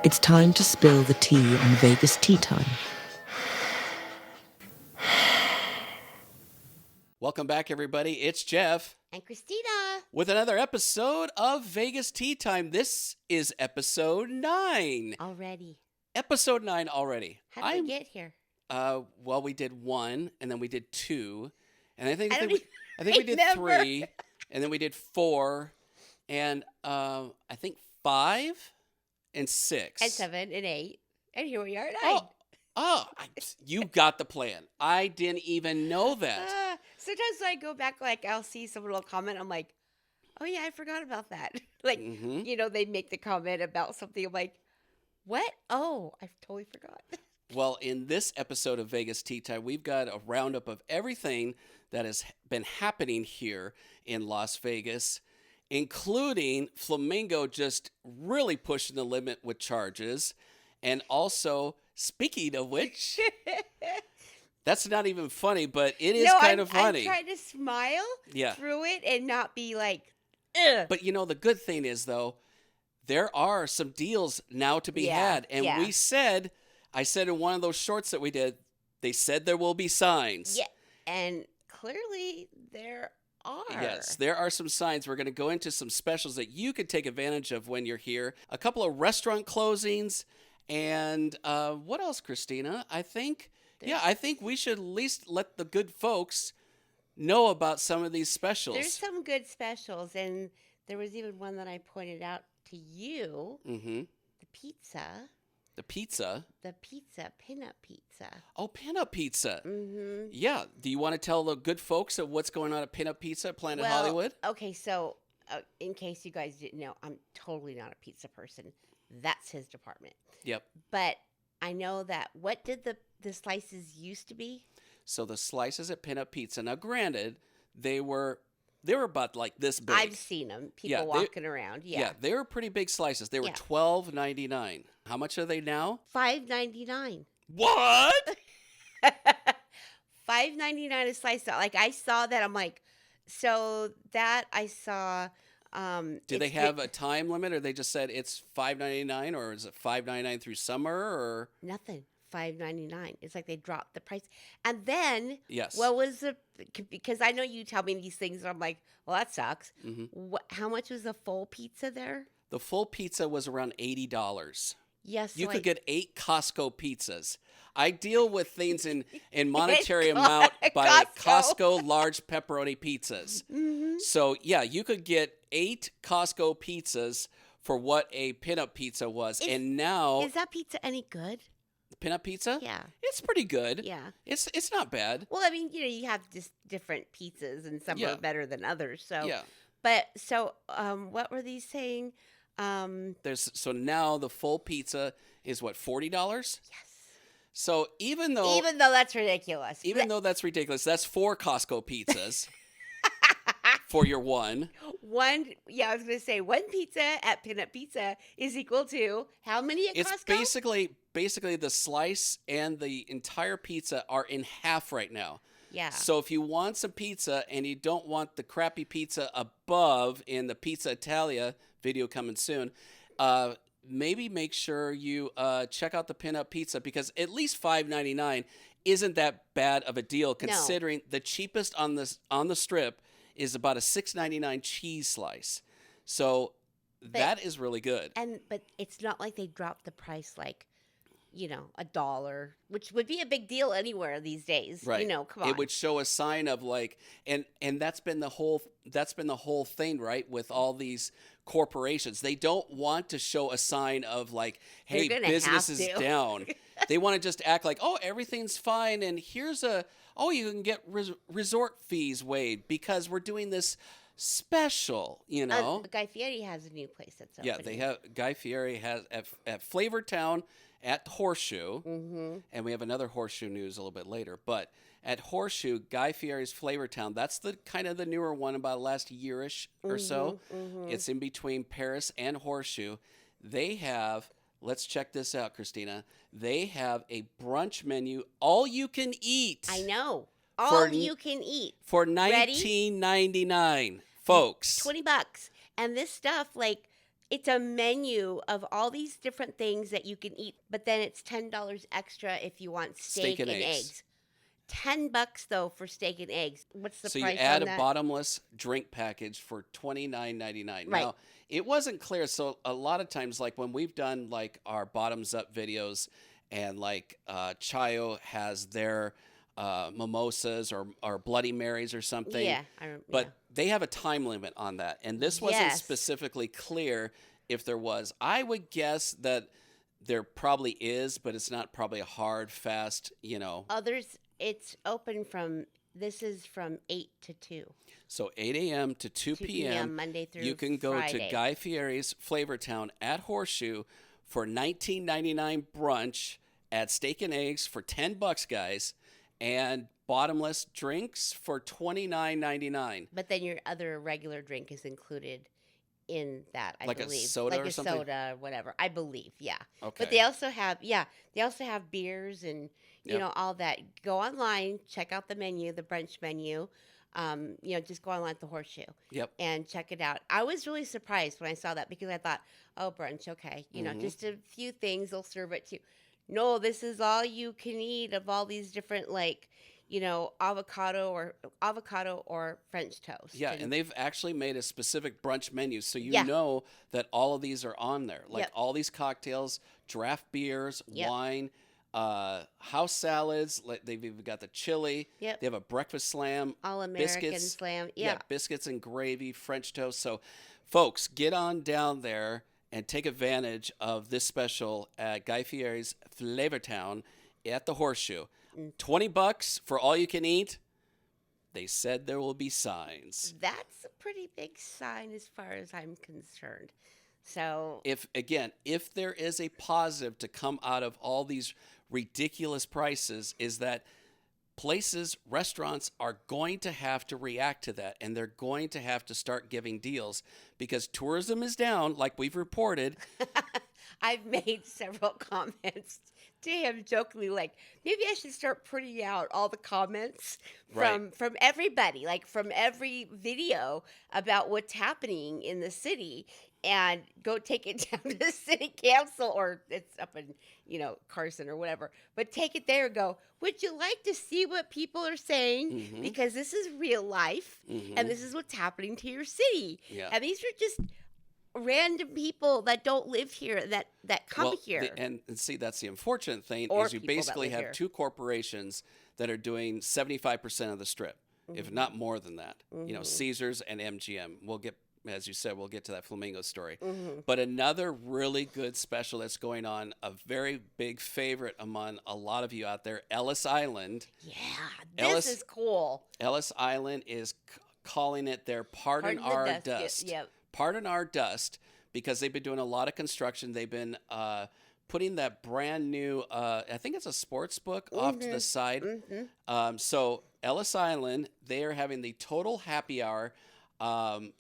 It's time to spill the tea on Vegas Tea Time. Welcome back, everybody. It's Jeff and Christina with another episode of Vegas Tea Time. This is episode 9. already. Episode 9 already. How did we get here? Well, we did 1, and then we did 2, and I think we did remember. 3, and then we did 4, and I think 5 and 6 and 7 and 8, and here we are at 9. You got the plan. I didn't even know that. Sometimes when I go back, like I'll see someone will comment. I'm like, oh yeah, I forgot about that. Like, they make the comment about something. I'm like, what? Oh, I totally forgot. Well, in this episode of Vegas Tea Time, we've got a roundup of everything that has been happening here in Las Vegas, including Flamingo just really pushing the limit with charges. And also, speaking of which, that's not even funny, but it is kind of funny. I'm trying to smile through it and not be like, ugh. But the good thing is, though, there are some deals now to be had. And I said in one of those shorts that we did, they said there will be signs. Yeah, and clearly there are. Yes, there are some signs. We're going to go into some specials that you could take advantage of when you're here. A couple of restaurant closings. And what else, Christina? I think we should at least let the good folks know about some of these specials. There's some good specials, and there was even one that I pointed out to you. Mm-hmm. The pizza. The pizza? The pizza, pinup pizza. Oh, pinup pizza. Mm-hmm. Yeah. Do you want to tell the good folks of what's going on at Pinup Pizza at Planet Hollywood? Okay, so in case you guys didn't know, I'm totally not a pizza person. That's his department. Yep. But I know that, what did the slices used to be? So the slices at Pinup Pizza, now granted, they were about like this big. I've seen them. People walking around. Yeah, they were pretty big slices. They were $12.99. How much are they now? $5.99. What? $5.99 a slice. Like, I saw that. I'm like, so that I saw. Do they have a time limit, or they just said it's $5.99, or is it $5.99 through summer, or nothing? $5.99. It's like they dropped the price. And then, yes. What was because I know you tell me these things, and I'm like, well, that sucks. Mm-hmm. How much was the full pizza there? The full pizza was around $80. Yes. You could get 8 Costco pizzas. I deal with things in monetary amount by Costco large pepperoni pizzas. Mm-hmm. So, yeah, you could get 8 Costco pizzas for what a pinup pizza was. And now... Is that pizza any good? Pinup pizza? Yeah. It's pretty good. Yeah. It's not bad. Well, I mean, you have just different pizzas, and some are better than others. So. Yeah. But, so, what were these saying? So now the full pizza is what, $40? Yes. So even though that's ridiculous. That's 4 Costco pizzas for your one. I was going to say one pizza at Pinup Pizza is equal to how many at Costco? It's basically the slice and the entire pizza are in half right now. Yeah. So if you want some pizza and you don't want the crappy pizza above in the Pizza Italia video coming soon, maybe make sure you check out the Pinup Pizza, because at least $5.99 isn't that bad of a deal, considering the cheapest on the strip is about a $6.99 cheese slice. So that is really good. But it's not like they dropped the price like, $1, which would be a big deal anywhere these days. Right. Come on. It would show a sign of like, and that's been the whole thing, right? With all these corporations, they don't want to show a sign of like, hey, business is down. They want to just act like, oh, everything's fine, and here's you can get resort fees waived because we're doing this special, Guy Fieri has a new place that's opening. Yeah, they have. Guy Fieri has at Flavor Town at Horseshoe, and we have another Horseshoe news a little bit later. But at Horseshoe, Guy Fieri's Flavor Town, that's the kind of the newer one, about the last yearish or so. It's in between Paris and Horseshoe. They have. Let's check this out, Christina. They have a brunch menu, all you can eat. I know. All you can eat. For $19.99, folks. $20. And this stuff, like, It's a menu of all these different things that you can eat, but then it's $10 extra if you want steak and eggs. $10 though for steak and eggs. What's the So price you add on a that? bottomless drink package for $29.99. Right. Now, it wasn't clear. So a lot of times, like when we've done like our bottoms up videos, and like Chayo has their mimosas or Bloody Marys or something. Yeah, But they have a time limit on that, and this wasn't Yes. specifically clear if there was. I would guess that there probably is, but it's not probably a hard, fast, Others, it's open this is from 8 to 2. So 8 a.m. to 2 p.m. Monday through You can go Friday. to Guy Fieri's Flavortown at Horseshoe for $19.99 brunch at Steak and Eggs for $10, guys, and bottomless drinks for $29.99. But then your other regular drink is included in that, I Like believe. a soda like or a something? soda, whatever. I believe, yeah. Okay. But they also have, beers and, you Yep. know, all that. Go online, check out the menu, the brunch menu. Just go online at the Horseshoe. Yep. And check it out. I was really surprised when I saw that because I thought, oh, brunch, okay. Just a few things, they'll serve it to you. No, this is all you can eat of all these different, avocado or French toast. Yeah, and they've actually made a specific brunch menu, so you Yeah. know that all of these are on there. Like Yep. all these cocktails, draft beers, Yep. wine, house salads. They've even got the chili. Yep. They have a breakfast slam. All American biscuits. slam. Yeah, Yeah. biscuits and gravy, French toast. So, folks, get on down there and take advantage of this special at Guy Fieri's Flavortown at the Horseshoe. $20 for all you can eat. They said there will be signs. That's a pretty big sign as far as I'm concerned. So If there is a positive to come out of all these ridiculous prices, is that restaurants are going to have to react to that, and they're going to have to start giving deals because tourism is down, like we've reported. I've made several comments to him jokingly, like maybe I should start printing out all the comments from everybody, like from every video about what's happening in the city, and go take it down to the city council, or it's up in Carson or whatever. But take it there and go, would you like to see what people are saying? Mhm. Because this is real life, and this is what's happening to your city. Yeah. And these are just random people that don't live here that come here. And see, that's the unfortunate thing Or is you people that basically live have here. two corporations that are doing 75% of the strip, if not more than that. Caesars and MGM. As you said, we'll get to that Flamingo story. But another really good special that's going on, a very big favorite among a lot of you out there, Ellis Island. Yeah, Ellis- this is cool. Ellis Island is calling it their Pardon the Our Dust. Dust. Yep. Pardon Our Dust, because they've been doing a lot of construction. They've been putting that brand new, I think it's a sports book off to the side. So Ellis Island, they are having the total happy hour.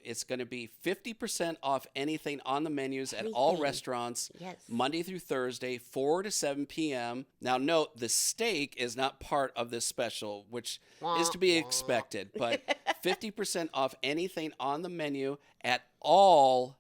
It's going to be 50% off anything on the menus at all Anything. restaurants, Yes. Monday through Thursday, 4 to 7 p.m. Now, note, the steak is not part of this special, which is to be expected, but 50% off anything on the menu at all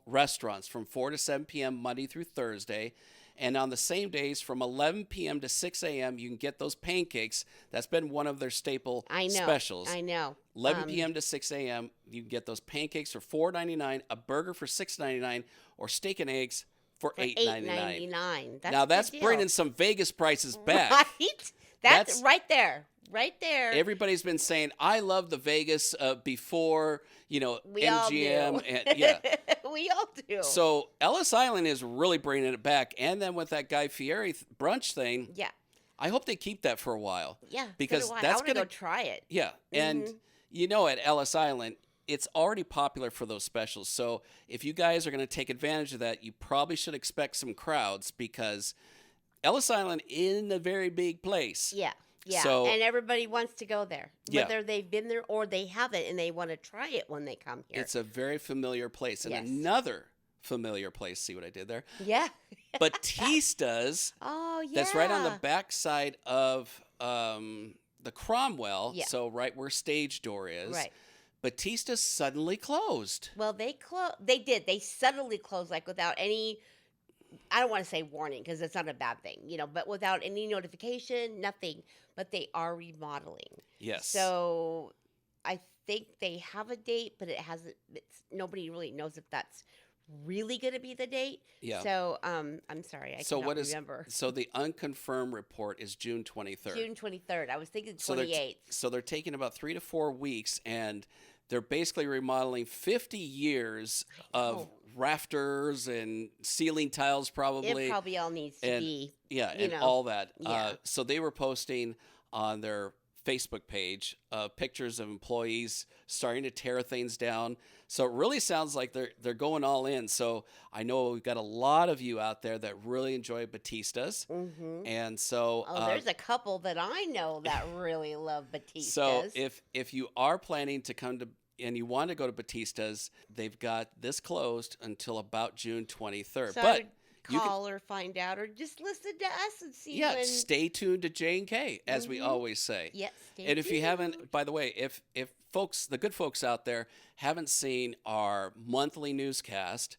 restaurants from 4 to 7 p.m. Monday through Thursday. And on the same days from 11 p.m. to 6 a.m., you can get those pancakes. That's been one of their staple specials. I know. 11 p.m. to 6 a.m., you can get those pancakes for $4.99, a burger for $6.99, or steak and eggs for $8.99. $8.99. Now, a that's good deal. bringing some Vegas prices back. Right? That's right there. Right there. Everybody's been saying, I love the Vegas before, We all MGM. do. And, yeah. We all do. So Ellis Island is really bringing it back. And then with that Guy Fieri brunch thing, yeah. I hope they keep that for a while. Yeah. Because so do I. that's I want to gonna go try it. Yeah. And at Ellis Island, it's already popular for those specials. So if you guys are going to take advantage of that, you probably should expect some crowds because Ellis Island is a very big place. Yeah. Yeah. So- and everybody wants to go there, Yeah. whether they've been there or they haven't, and they want to try it when they come here. It's a very familiar place. And Yes. another familiar place, see what I did there? Yeah. Batista's. Oh, yeah. That's right on the backside of the Cromwell. Yeah. So right where Stage Door is. Right. Batista suddenly closed. Well, they did. They suddenly closed, like without any. I don't want to say warning because it's not a bad thing, but without any notification, nothing. But they are remodeling. Yes. So I think they have a date, but it hasn't. Nobody really knows if that's really going to be the date. Yeah. So I'm sorry, I cannot remember. So the unconfirmed report is June 23rd. June 23rd. I was thinking 28th. So they're taking about 3 to 4 weeks, and they're basically remodeling 50 years of rafters and ceiling tiles, probably. It probably all needs to be. Yeah, and all that. Yeah. So they were posting on their Facebook page pictures of employees starting to tear things down. So it really sounds like they're going all in. So I know we've got a lot of you out there that really enjoy Batistas. Mm-hmm. And so there's a couple that I know that really love Batistas. So if you are planning to come to and you want to go to Batistas, they've got this closed until about June 23rd. So but I would call or find out or just listen to us and see. Yeah, stay tuned to J&K, as we always say. Yes, and if you haven't, by the way, if folks, the good folks out there, haven't seen our monthly newscast,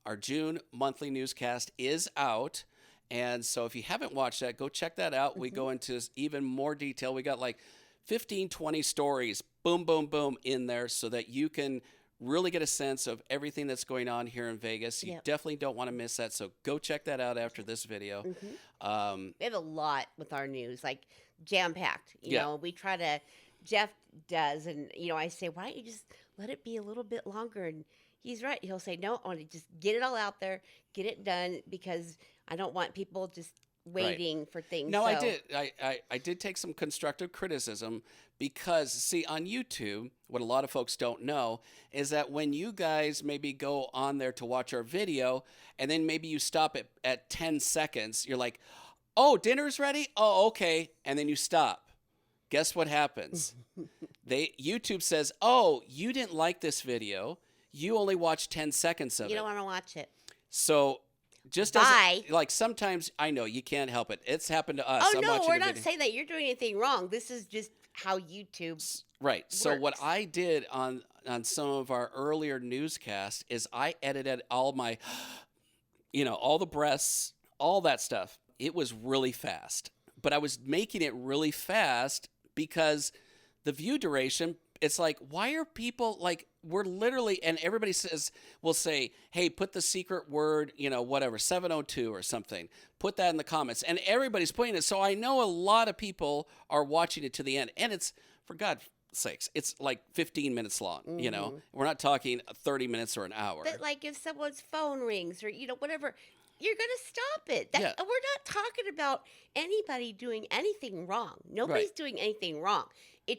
our June monthly newscast is out. And so if you haven't watched that, go check that out. We go into even more detail. We got like 15, 20 stories, boom, boom, boom, in there so that you can really get a sense of everything that's going on here in Vegas. You definitely don't want to miss that. So go check that out after this video. We have a lot with our news, like jam-packed. You know, we try to, Jeff does, and, I say, why don't you just let it be a little bit longer? And he's right. He'll say, no, I want to just get it all out there, get it done, because I don't want people just waiting for things. No, so. I did take some constructive criticism because, see, on YouTube, what a lot of folks don't know is that when you guys maybe go on there to watch our video and then maybe you stop at 10 seconds, you're like, oh, dinner's ready? Oh, okay. And then you stop. Guess what happens? YouTube says, oh, you didn't like this video. You only watched 10 seconds of it. You don't want to watch it. So just as like sometimes I know you can't help it. It's happened to us. Oh, no, we're not saying that you're doing anything wrong. This is just how YouTube works. So what I did on some of our earlier newscasts is I edited all my, all the breaths, all that stuff. It was really fast, but I was making it really fast because the view duration, it's like, why are people like, we're literally, and everybody will say, hey, put the secret word, whatever, 702 or something. Put that in the comments. And everybody's putting it. So I know a lot of people are watching it to the end. And it's, for God's sakes, it's like 15 minutes long, We're not talking 30 minutes or an hour. But like if someone's phone rings or, whatever, you're going to stop it. We're not talking about anybody doing anything wrong. Nobody's doing anything wrong.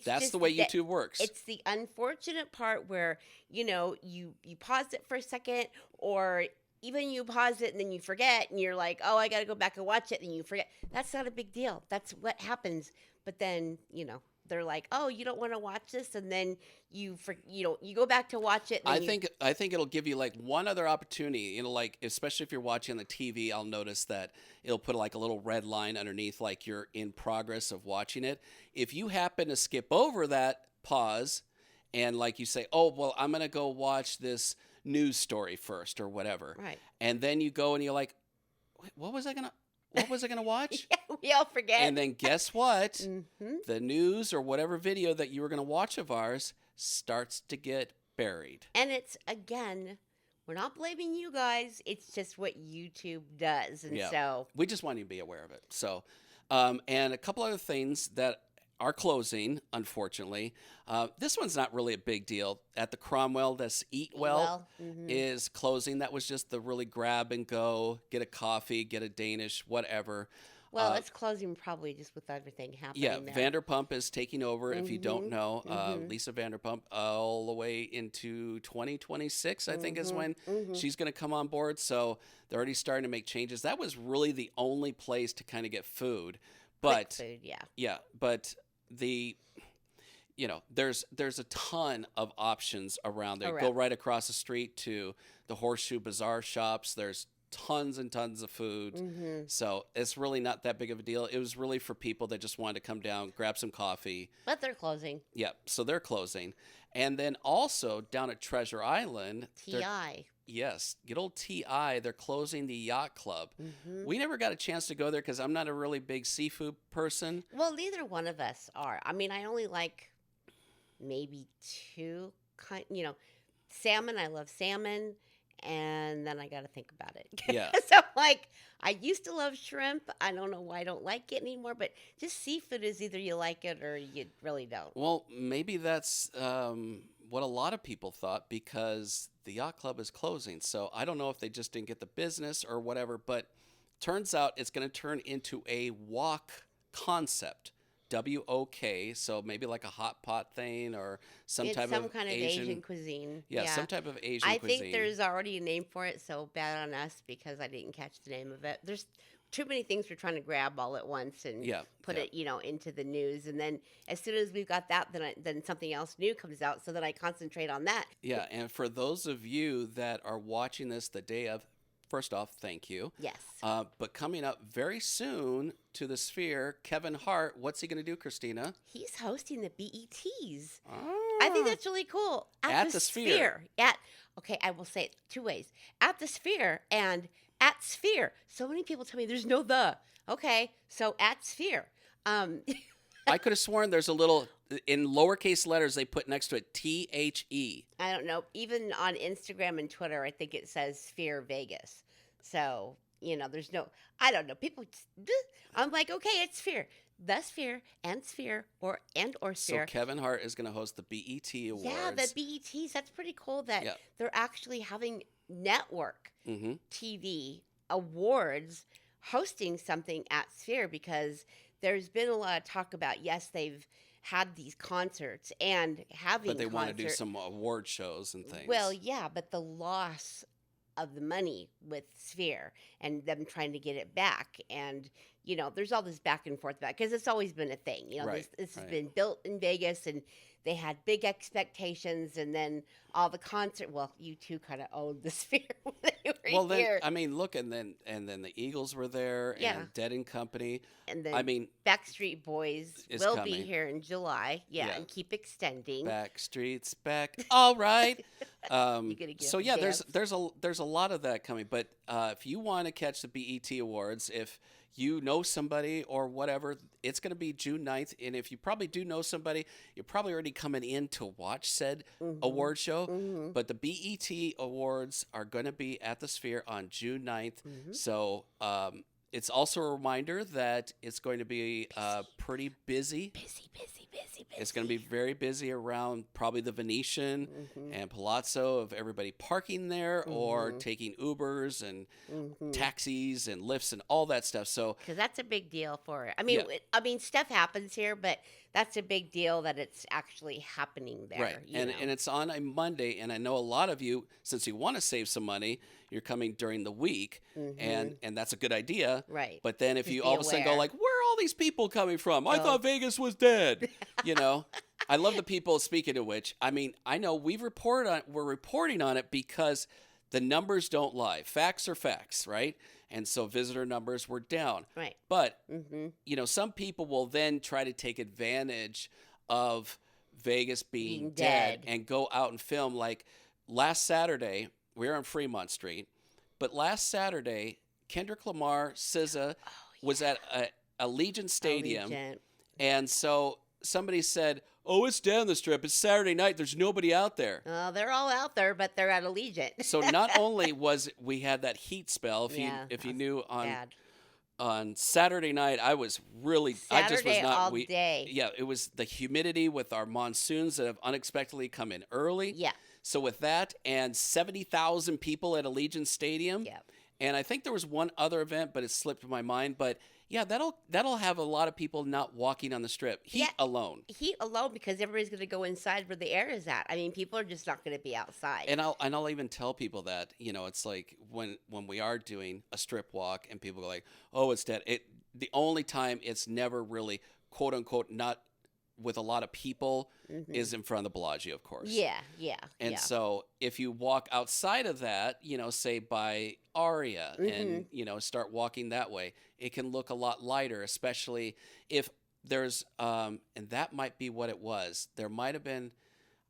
That's just the way YouTube works. It's the unfortunate part where, you pause it for a second, or even you pause it and then you forget and you're like, oh, I got to go back and watch it, and you forget. That's not a big deal. That's what happens. But then, they're like, oh, you don't want to watch this, and then you go back to watch it. And I think it'll give you like one other opportunity. Like especially if you're watching on the TV, I'll notice that it'll put like a little red line underneath, like you're in progress of watching it. If you happen to skip over that pause, and like you say, oh well, I'm gonna go watch this news story first or whatever, right? And then you go and you're like, wait, what was I gonna watch? Yeah, we all forget. And then guess what? The news or whatever video that you were going to watch of ours starts to get buried. And it's, again, we're not blaming you guys. It's just what YouTube does. And so we just want you to be aware of it. So, and a couple other things that are closing, unfortunately. This one's not really a big deal. At the Cromwell, this Eat Well is closing. That was just the really grab and go, get a coffee, get a Danish, whatever. Well, it's closing probably just with everything happening there. Vanderpump is taking over, if you don't know. Lisa Vanderpump all the way into 2026, I think, is when she's going to come on board. So they're already starting to make changes. That was really the only place to kind of get food. But quick food, but there's a ton of options around there. Go right across the street to the Horseshoe Bazaar shops. There's tons and tons of food. So it's really not that big of a deal. It was really for people that just wanted to come down, grab some coffee. But they're closing. Yeah, so they're closing. And then also down at Treasure Island, TI. yes, good old TI, they're closing the yacht club. Hmm. We never got a chance to go there because I'm not a really big seafood person. Well, neither one of us are. I mean, I only like maybe two salmon. I love salmon, and then I got to think about it. Yeah. So, like, I used to love shrimp. I don't know why I don't like it anymore, but just seafood is either you like it or you really don't. Well, maybe that's what a lot of people thought because the yacht club is closing. So I don't know if they just didn't get the business or whatever, but turns out it's going to turn into a wok concept. WOK, so maybe like a hot pot thing or some It's type some of kind of Asian cuisine. Yeah, some type of Asian I cuisine. think there's already a name for it, so bad on us because I didn't catch the name of it. There's too many things we're trying to grab all at once and put it, into the news. And then as soon as we've got that, then something else new comes out, so that I concentrate on that. Yeah, and for those of you that are watching this the day of, first off, thank you. Yes. But coming up very soon to the Sphere, Kevin Hart, what's he going to do, Christina? He's hosting the BETs. Ah. I think that's really cool. At the Sphere. Okay, I will say it two ways. At the Sphere and at Sphere. So many people tell me there's no the. Okay, so at Sphere. I could have sworn there's a little, in lowercase letters, they put next to it THE. I don't know. Even on Instagram and Twitter, I think it says Sphere Vegas. So, there's no, I don't know. People, I'm like, okay, it's Sphere. The Sphere and Sphere or Sphere. So Kevin Hart is going to host the BET Awards. Yeah, the BETs. That's pretty cool that they're actually having network TV awards hosting something at Sphere, because there's been a lot of talk about, yes, they've had these concerts and having But they want to do some award shows and things. Well, yeah, but the loss of the money with Sphere and them trying to get it back, and there's all this back and forth about, because it's always been a thing. This has been built in Vegas, and they had big expectations, and then all the concert. Well, you two kind of owned the Sphere when they were here. I mean, look, and then the Eagles were there, and Dead and Company, and then I mean, Backstreet Boys will be here in July, and keep extending. Backstreet's back, all right. So yeah, there's a lot of that coming. But if you want to catch the BET Awards, if you know somebody or whatever, it's going to be June 9th. And if you probably do know somebody, you're probably already coming in to watch said award show. But the BET Awards are going to be at the Sphere on June 9th. So it's also a reminder that it's going to be pretty busy. Busy. It's going to be very busy around probably the Venetian and Palazzo, of everybody parking there or taking Ubers and taxis and lifts and all that stuff. So because that's a big deal for it. I mean, stuff happens here, but that's a big deal that it's actually happening there. Right, and it's on a Monday, and I know a lot of you, since you want to save some money, you're coming during the week, and that's a good idea. Right. But then if you all of a sudden go like, where are all these people coming from? I thought Vegas was dead. I love the people. Speaking of which, I mean, I know we're reporting on it because the numbers don't lie. Facts are facts, right? And so visitor numbers were down. Right. But, some people will then try to take advantage of Vegas being dead and go out and film. Like last Saturday, we were on Fremont Street, but last Saturday, Kendrick Lamar, SZA was at Allegiant Stadium. And so somebody said, oh, it's down the Strip. It's Saturday night. There's nobody out there. They're all out there, but they're at Allegiant. So not only we had that heat spell, if you knew on Saturday night, I was really, I just was not. All day. Yeah, it was the humidity with our monsoons that have unexpectedly come in early. Yeah. So with that and 70,000 people at Allegiant Stadium. Yeah. And I think there was one other event, but it slipped my mind. But yeah, that'll have a lot of people not walking on the Strip. Heat alone, because everybody's going to go inside where the air is at. I mean, people are just not going to be outside. And I'll even tell people that, it's like when we are doing a Strip walk and people go like, oh, it's dead. The only time it's never really quote unquote not with a lot of people is in front of the Bellagio, of course. Yeah. And so if you walk outside of that, say by Aria and, start walking that way, it can look a lot lighter, especially if there's, and that might be what it was. There might have been,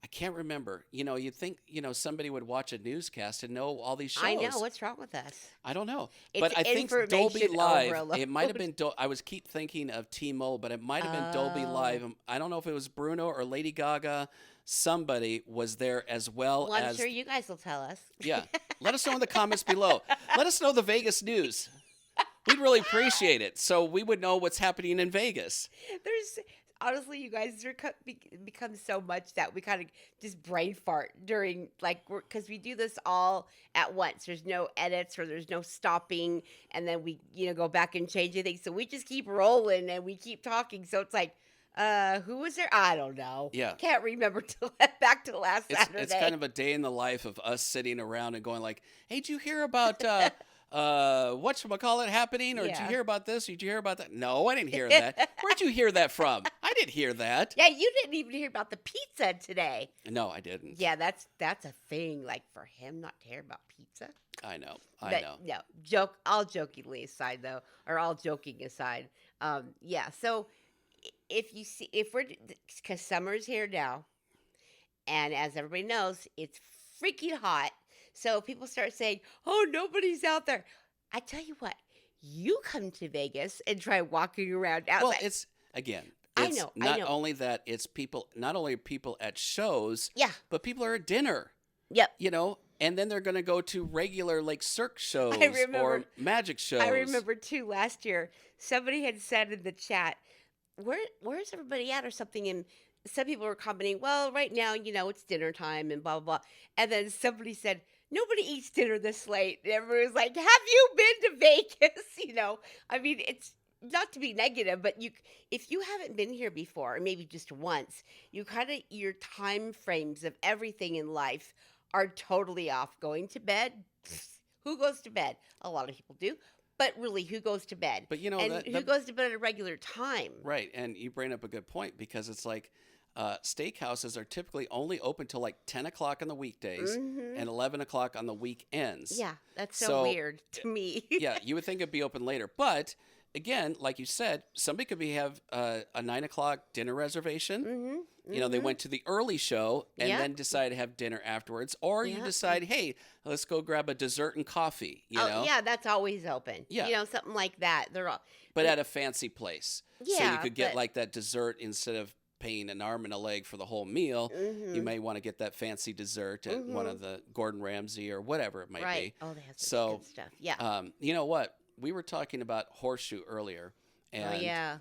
I can't remember. You'd think, somebody would watch a newscast and know all these shows. I know. What's wrong with us? I don't know. It's But I think Dolby information Live, overload. it might have been, I was keep thinking of T-Mobile, but it might have been Dolby Live. I don't know if it was Bruno or Lady Gaga. Somebody was there as well Well, I'm as. sure you guys will tell us. Yeah. Let us know in the comments below. Let us know the Vegas news. We'd really appreciate it, so we would know what's happening in Vegas. There's honestly, you guys are become so much that we kind of just brain fart during because we do this all at once. There's no edits or there's no stopping, and then we go back and change anything. So we just keep rolling and we keep talking. So it's like, who was there? I don't know. Yeah. Can't remember till back to last Saturday. It's kind of a day in the life of us sitting around and going like, hey, did you hear about whatchamacallit happening? Or did you Yeah. hear about this? Did you hear about that? No, I didn't hear that. Where'd you hear that from? I didn't hear that. Yeah, you didn't even hear about the pizza today. No, I didn't. Yeah, that's a thing. Like for him not to hear about pizza. I know. No, all jokingly aside though, or all joking aside. Yeah. So if we're, because summer's here now, and as everybody knows, it's freaking hot. So people start saying, "Oh, nobody's out there." I tell you what, you come to Vegas and try walking around outside. Well, it's again. I It's know. not only that, it's people. Not only people at shows. Yeah. But people are at dinner. Yep. And then they're going to go to regular circ shows or magic shows. I remember too last year somebody had said in the chat, "Where's everybody at?" or something, and some people were commenting, "Well, right now, it's dinner time and blah blah blah," and then somebody said, "Nobody eats dinner this late." And everyone was like, "Have you been to Vegas?" I mean, it's not to be negative, but if you haven't been here before, or maybe just once, your time frames of everything in life are totally off. Going to bed, who goes to bed? A lot of people do, but really, who goes to bed? But who goes to bed at a regular time? Right, and you bring up a good point because it's like steakhouses are typically only open till like 10 o'clock on the weekdays and 11 o'clock on the weekends. Yeah, that's so weird to me. Yeah, you would think it'd be open later, but again, like you said, somebody could have a 9 o'clock dinner reservation. They went to the early show and then decide to have dinner afterwards. Or you decide, hey, let's go grab a dessert and coffee, Oh, yeah, that's always open. Yeah. Something like that. They're all... But at a fancy place. So Yeah, you could get but- like that dessert instead of paying an arm and a leg for the whole meal. You may want to get that fancy dessert at one of the Gordon Ramsay or whatever it might Right. be. Oh, they have some good stuff. Yeah. You know what? We were talking about Horseshoe earlier. And yeah.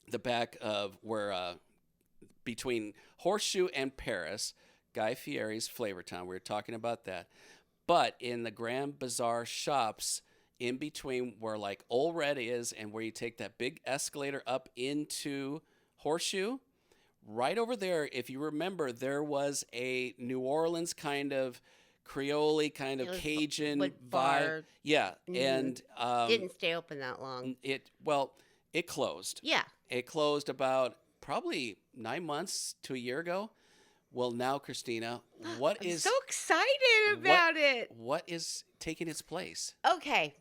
the back of where between Horseshoe and Paris, Guy Fieri's Flavor Town. We were talking about that. But in the Grand Bazaar shops, in between where like Old Red is and where you take that big escalator up into Horseshoe, right over there, if you remember, there was a New Orleans kind of Creole kind of Cajun vibe. bar. Yeah. And Didn't stay open that long. it closed. Yeah. It closed about probably 9 months to a year ago. Well, now, Christina, I'm so excited about it. What is taking its place? Okay.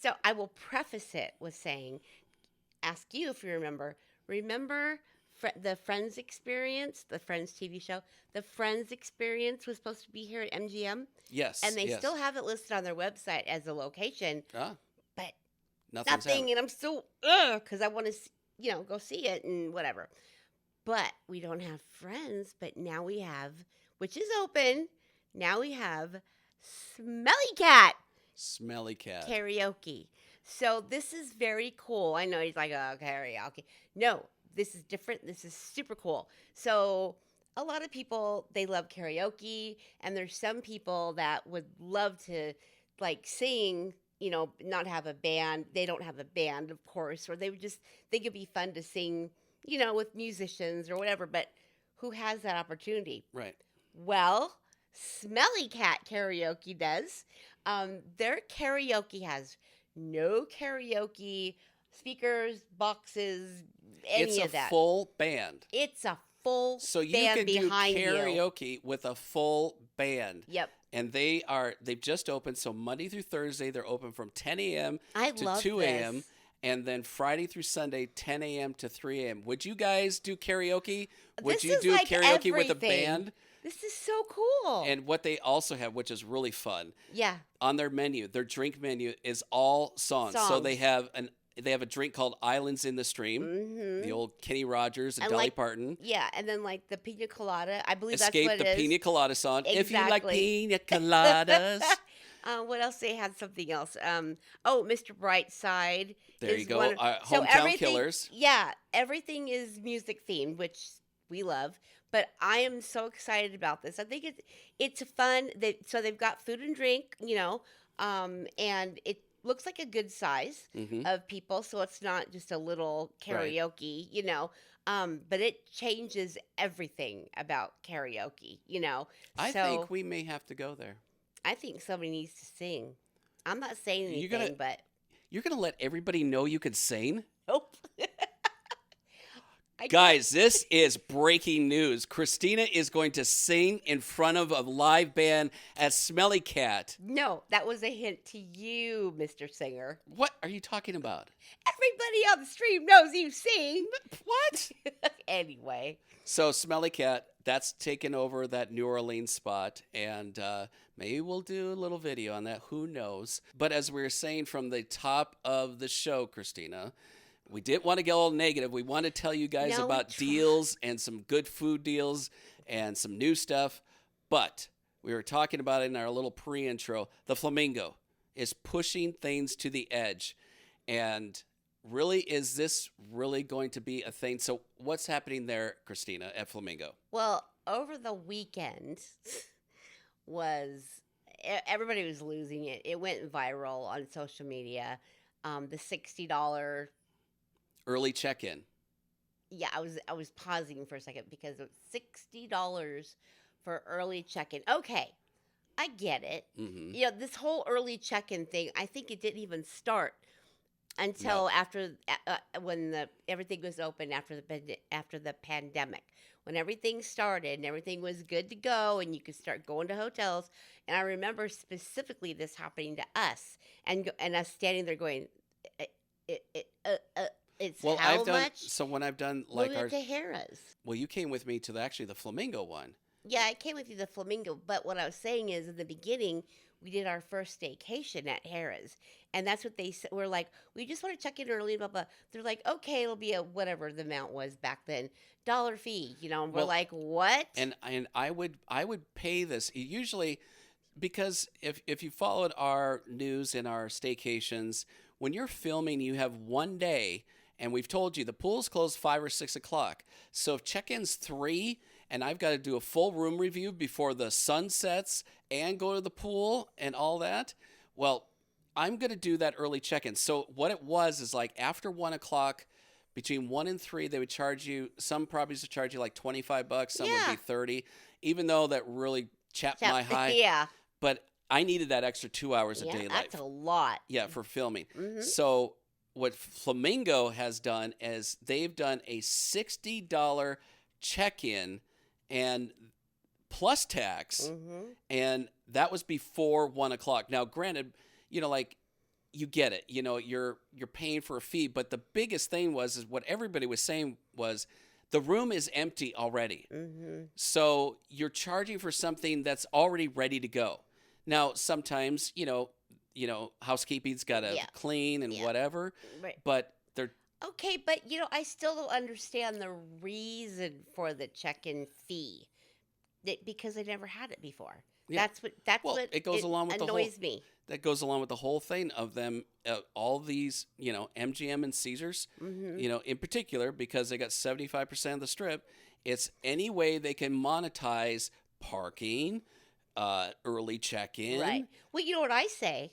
So I will preface it with saying, ask you if you remember the Friends Experience, the Friends TV show? The Friends Experience was supposed to be here at MGM. Yes. And they still have it listed on their website as a location. But nothing. And I'm still, because I want to, go see it and whatever. But we don't have Friends, but now we have, which is open, now we have Smelly Cat karaoke. So this is very cool. I know he's like, oh, karaoke. No, this is different. This is super cool. So a lot of people, they love karaoke, and there's some people that would love to sing, not have a band. They don't have a band, of course, or they would just think it'd be fun to sing, with musicians or whatever, but who has that opportunity? Right. Well, Smelly Cat Karaoke does. Their karaoke has no karaoke speakers, boxes, any of that. It's a full band. It's a full So you band can do behind you. karaoke with a full band. Yep. And they've just opened. So Monday through Thursday, they're open from 10 a.m. to 2 a.m. this. and then Friday through Sunday, 10 a.m. to 3 a.m. Would you guys do karaoke? Would This you is do like karaoke with a everything. band? This is so cool. And what they also have, which is really fun, yeah. on their menu, their drink menu is all songs. So they have a drink called Islands in the Stream, the old Kenny Rogers and Dolly Parton. Yeah, and then like the pina colada. I believe Escape that's what the it is. Pina Colada song. Exactly. If you like pina coladas. What else? They had something else. Mr. Brightside. There you go. So Hometown Killers. Yeah, everything is music themed, which we love. But I am so excited about this. I think it's fun. So they've got food and drink, and it looks like a good size of people. So it's not just a little karaoke, but it changes everything about karaoke, I think we may have to go there. I think somebody needs to sing. I'm not saying anything, but you're gonna let everybody know you can sing? nope. Guys, this is breaking news. Christina is going to sing in front of a live band at Smelly Cat. No, that was a hint to you, Mr. Singer. What are you talking about? Everybody on the stream knows you sing. What? Anyway. So Smelly Cat, that's taken over that New Orleans spot, and maybe we'll do a little video on that. Who knows? But as we were saying from the top of the show, Christina, we didn't want to get all negative. We want to tell you guys about deals and some good food deals and some new stuff. But we were talking about it in our little pre-intro. The Flamingo is pushing things to the edge. And really, is this really going to be a thing? So what's happening there, Christina, at Flamingo? Well, over the weekend everybody was losing it. It went viral on social media. The $60 early check-in. Yeah, I was pausing for a second because of $60 for early check-in. Okay, I get it. Mm-hmm. This whole early check-in thing, I think it didn't even start until after when everything was open after the pandemic. When everything started and everything was good to go and you could start going to hotels. And I remember specifically this happening to us and us standing there going, it's how much? So when I've done like we went to Harrah's. Well, you came with me to the Flamingo one. Yeah, I came with you to the Flamingo. But what I was saying is, in the beginning, we did our first staycation at Harrah's, and that's what they said. We're like, we just want to check in early, blah blah. They're like, okay, it'll be a whatever the amount was back then, $1 fee, And we're like, what? And I would pay this usually because if you followed our news and our staycations, when you're filming, you have one day. And we've told you the pool's closed 5 or 6 o'clock. So if check-in's 3 and I've got to do a full room review before the sun sets and go to the pool and all that, well, I'm going to do that early check-in. So what it was is like after 1 o'clock, between 1 and 3, they would charge you, some properties would charge you like $25, some would be 30, even though that really chapped my high. Yeah. But I needed that extra 2 hours a day. That's a lot. Yeah, for filming. Mm-hmm. So what Flamingo has done is they've done a $60 check-in and plus tax, and that was before 1 o'clock. Now, granted, you get it. You're paying for a fee, but the biggest thing is what everybody was saying was the room is empty already. So you're charging for something that's already ready to go. Now, sometimes, housekeeping's got to clean and whatever, Right. but they're okay. But I still don't understand the reason for the check-in fee, because I never had it before. Yeah. That's what it goes along with annoys me. That goes along with the whole thing of them, all these, MGM and Caesars, in particular, because they got 75% of the strip. It's any way they can monetize parking, early check-in. Right. Well, you know what I say,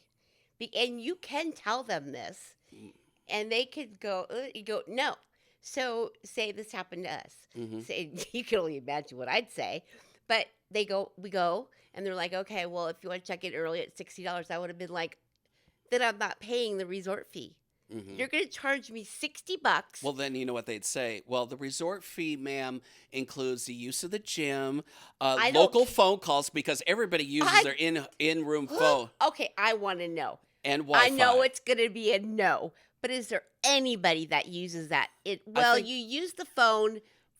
and you can tell them this, and they could go, no. So say this happened to us. Say, you can only imagine what I'd say, but we go, and they're like, okay, well, if you want to check in early at $60, I would have been like, then I'm not paying the resort fee. You're going to charge me $60. Well, then you know what they'd say. Well, the resort fee, ma'am, includes the use of the gym, local phone calls, because everybody uses their in-room phone. Okay, I want to know. And Wi-Fi. I know it's going to be a no, but is there anybody that uses that? You use the phone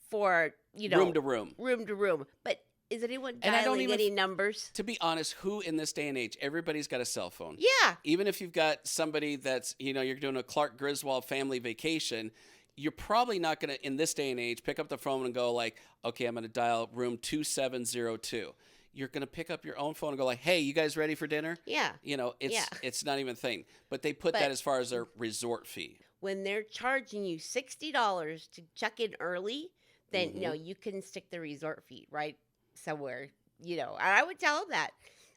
for, room to room. room to room, but is anyone And I don't dialing even any numbers? To be honest, who in this day and age, everybody's got a cell phone. Yeah. Even if you've got somebody that's, you're doing a Clark Griswold family vacation, you're probably not going to, in this day and age, pick up the phone and go like, okay, I'm going to dial room 2702. You're going to pick up your own phone and go like, hey, you guys ready for dinner? Yeah. It's not even a thing. But they put that as far as their resort fee. When they're charging you $60 to check in early, then, you can stick the resort fee right somewhere, And I would tell them that.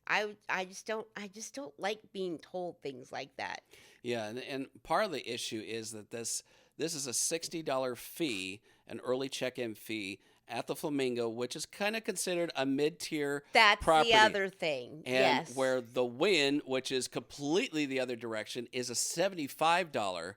I just don't like being told things like that. Yeah, and part of the issue is that this is a $60 fee, an early check-in fee at the Flamingo, which is kind of considered a mid-tier property. That's the other thing. And where the Wynn, which is completely the other direction, is a $75,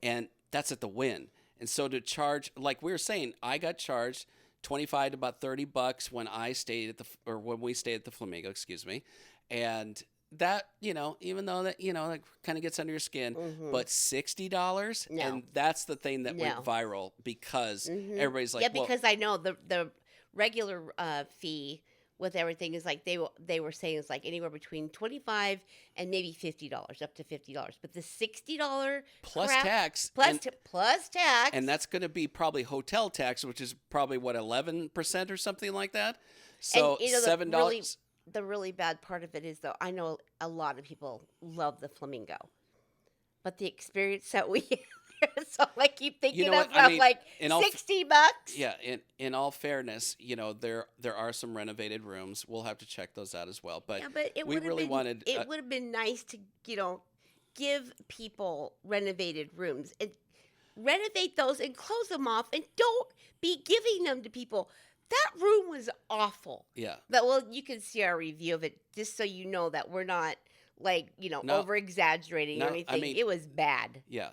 and that's at the Wynn. And so to charge, like we were saying, I got charged $25 to about $30 when I stayed when we stayed at the Flamingo, excuse me, and that even though that that kind of gets under your skin, but $60, and that's the thing that went viral because everybody's like, because I know the regular fee with everything is like they were saying it's like anywhere between $25 and maybe $50, up to $50, but the $60 plus tax plus tax, and that's going to be probably hotel tax, which is probably what 11% or something like that. So $7. The really bad part of it is, though, I know a lot of people love the Flamingo, but the experience that we have, so I keep thinking of like $60. Yeah, in all fairness, there are some renovated rooms. We'll have to check those out as well. But, it would have been nice to give people renovated rooms and renovate those and close them off, and don't be giving them to people. That room was awful. Yeah. You can see our review of it just so you know that we're not over exaggerating or anything. It was bad. Yeah.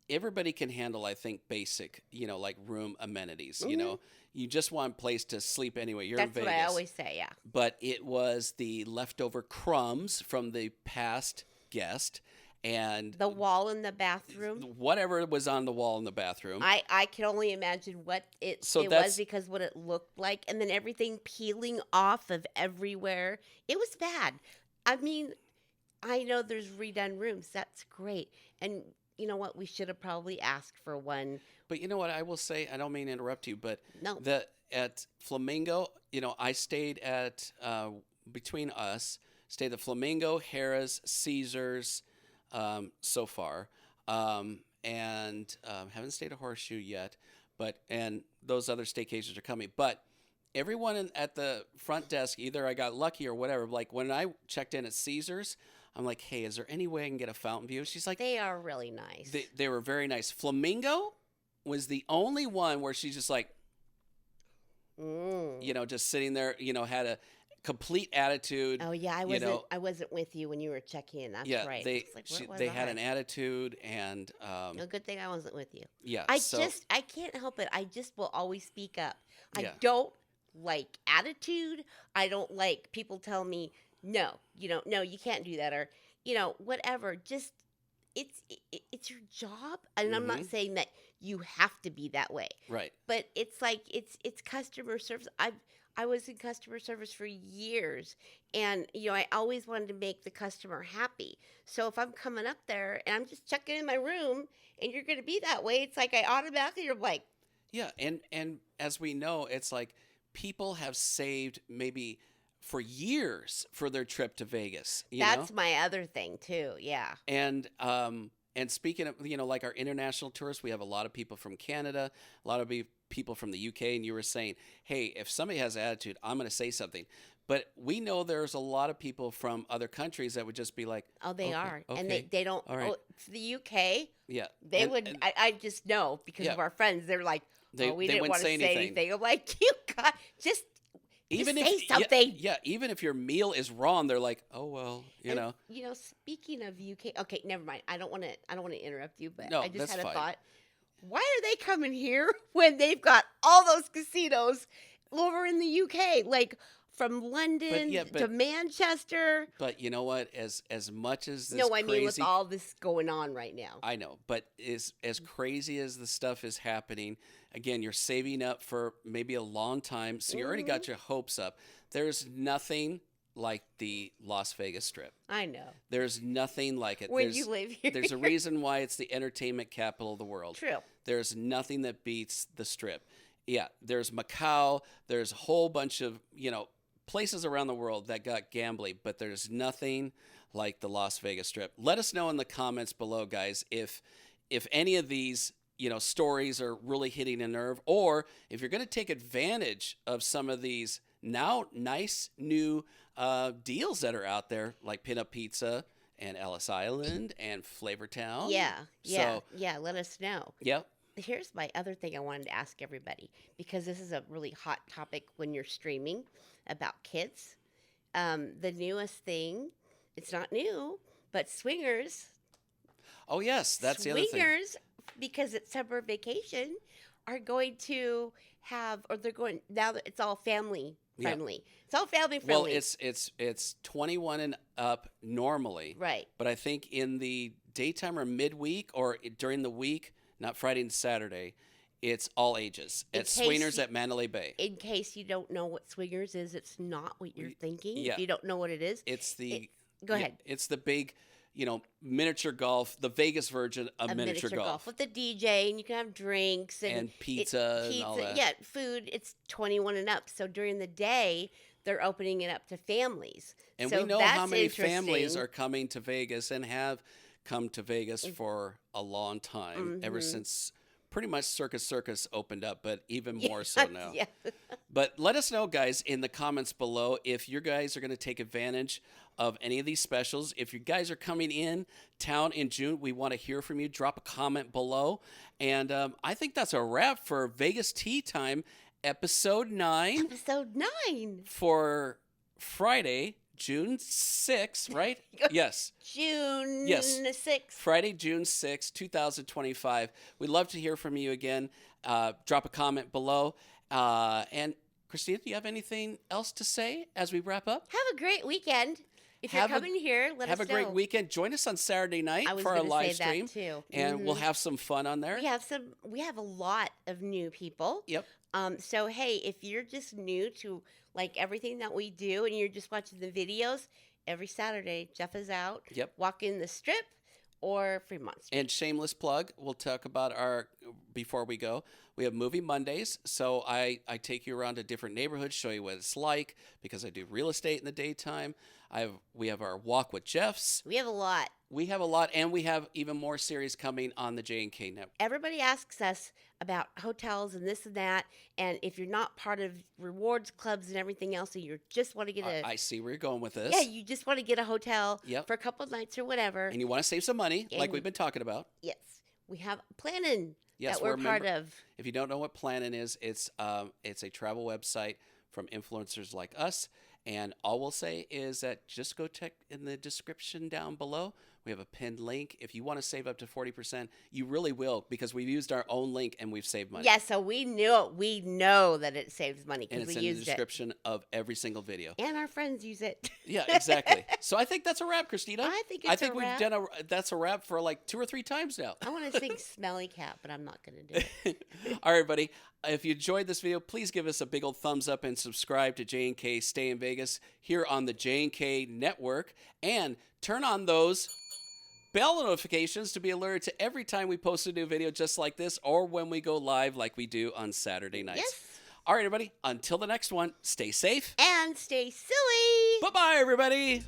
Everybody can handle, I think, basic, like room amenities. You just want a place to sleep anyway. You're in Vegas. That's what I always say. Yeah. But it was the leftover crumbs from the past guest. And the wall in the bathroom, whatever was on the wall in the bathroom, I can only imagine what it was, because what it looked like, and then everything peeling off of everywhere. It was bad. I mean, I know there's redone rooms. That's great. And you know what? We should have probably asked for one. But you know what? I will say, I don't mean to interrupt you, but no. At Flamingo, I stayed at between us, stayed at Flamingo, Harrah's, Caesars. So far, and haven't stayed at Horseshoe yet, and those other staycations are coming. But everyone at the front desk, either I got lucky or whatever. Like when I checked in at Caesars, I'm like, hey, is there any way I can get a fountain view? She's like, they are really nice. They were very nice. Flamingo was the only one where she's just like, just sitting there, had a complete attitude. Oh yeah, I wasn't with you when you were checking in. That's right. They had an attitude, and a good thing I wasn't with you. Yeah, I can't help it. I just will always speak up. I don't like attitude. I don't like people tell me no, no, you can't do that, or whatever. Just it's your job, and I'm not saying that you have to be that way. Right. But it's like it's customer service. I was in customer service for years, and I always wanted to make the customer happy. So if I'm coming up there and I'm just checking in my room, and you're going to be that way, it's like I automatically are like, yeah. And as we know, it's like people have saved maybe for years for their trip to Vegas. That's my other thing too. Yeah. And speaking of, like our international tourists, we have a lot of people from Canada, a lot of people from the UK, and you were saying, hey, if somebody has attitude, I'm going to say something. But we know there's a lot of people from other countries that would just be like, oh, they are. Okay. And they don't, right. The UK, yeah, they would, I just know because of our friends, they're like, we didn't want to say anything. I'm like, you got, just say something. Yeah, even if your meal is wrong, they're like, oh, well, you know. Speaking of UK, okay, never mind. I don't want to interrupt you, but no, I just had a fine. thought. Why are they coming here when they've got all those casinos over in the UK? Like from London yeah, to Manchester. But you know what? As much as this No, I mean with crazy, all this going on right now. I know, but as crazy as the stuff is happening, again, you're saving up for maybe a long time, so you already got your hopes up. There's nothing like the Las Vegas Strip. I know. There's nothing like it. When you live here. There's a reason why it's the entertainment capital of the world. True. There's nothing that beats the Strip. Yeah, there's Macau. There's a whole bunch of, places around the world that got gambling, but there's nothing like the Las Vegas Strip. Let us know in the comments below, guys, if any of these, stories are really hitting a nerve, or if you're going to take advantage of some of these now nice new deals that are out there, like Pinup Pizza and Ellis Island and Flavortown. Yeah. So, Let us know. Yep. Here's my other thing I wanted to ask everybody, because this is a really hot topic when you're streaming about kids. The newest thing, it's not new, but swingers. Oh, yes, that's the other thing. Swingers, because it's summer vacation, are going to have, or they're going, now that it's all family friendly. Yeah. It's all family friendly. Well, it's 21 and up normally. Right. But I think in the daytime or midweek or during the week, not Friday and Saturday, it's all ages. It's Swingers at Mandalay Bay. In case you don't know what Swingers is, it's not what you're thinking. Yeah. If you don't know what it is. It's the... Go ahead. It's the big, miniature golf, the Vegas version of miniature golf. With the DJ, and you can have drinks. And pizza and all that. Yeah, food. It's 21 and up. So during the day, they're opening it up to families. And so we know how many families are coming to Vegas and have come to Vegas for a long time, ever since pretty much Circus opened up, but even more so now. Yeah. But let us know, guys, in the comments below if you guys are going to take advantage of any of these specials. If you guys are coming in town in June, we want to hear from you. Drop a comment below. And I think that's a wrap for Vegas Tea Time, episode 9. Episode 9. For Friday, June 6th, right? Yes. June 6th. Friday, June 6th, 2025. We'd love to hear from you again. Drop a comment below. And Christina, do you have anything else to say as we wrap up? Have a great weekend. If you're coming here, let us know. Have a great weekend. Join us on Saturday night for our live stream. Too. And we'll have some fun on there. We have a lot of new people. Yep. So hey, if you're just new to everything that we do and you're just watching the videos, every Saturday Jeff is out. Yep. Walking the Strip or Fremont Street. And shameless plug, we'll talk about before we go, we have Movie Mondays. So I take you around to different neighborhoods, show you what it's like, because I do real estate in the daytime. We have our Walk with Jeffs. We have a lot. And we have even more series coming on the J&K Network. Everybody asks us about hotels and this and that, and if you're not part of rewards clubs and everything else, and you just want to get I see where you're going with this. Yeah, you just want to get a hotel Yep. for a couple of nights or whatever. And you want to save some money, like we've been talking about. Yes. We have Plannin' Yes, that we're part of. If you don't know what Plannin' is, it's a travel website from influencers like us. And all we'll say is that just go check in the description down below. We have a pinned link. If you want to save up to 40%, you really will, because we've used our own link and we've saved money. Yeah, so we know that it saves money because we used it. And it's in the description of every single video. And our friends use it. Yeah, exactly. So I think that's a wrap, Christina. I think it's a wrap. We've done that's a wrap for 2 or 3 times now. I want to sing Smelly Cat, but I'm not going to do it. All right, everybody. If you enjoyed this video, please give us a big old thumbs up and subscribe to J&K Stay in Vegas here on the J&K Network. And turn on those bell notifications to be alerted to every time we post a new video just like this, or when we go live like we do on Saturday nights. Yes. All right, everybody. Until the next one, stay safe. And stay silly. Bye-bye, everybody.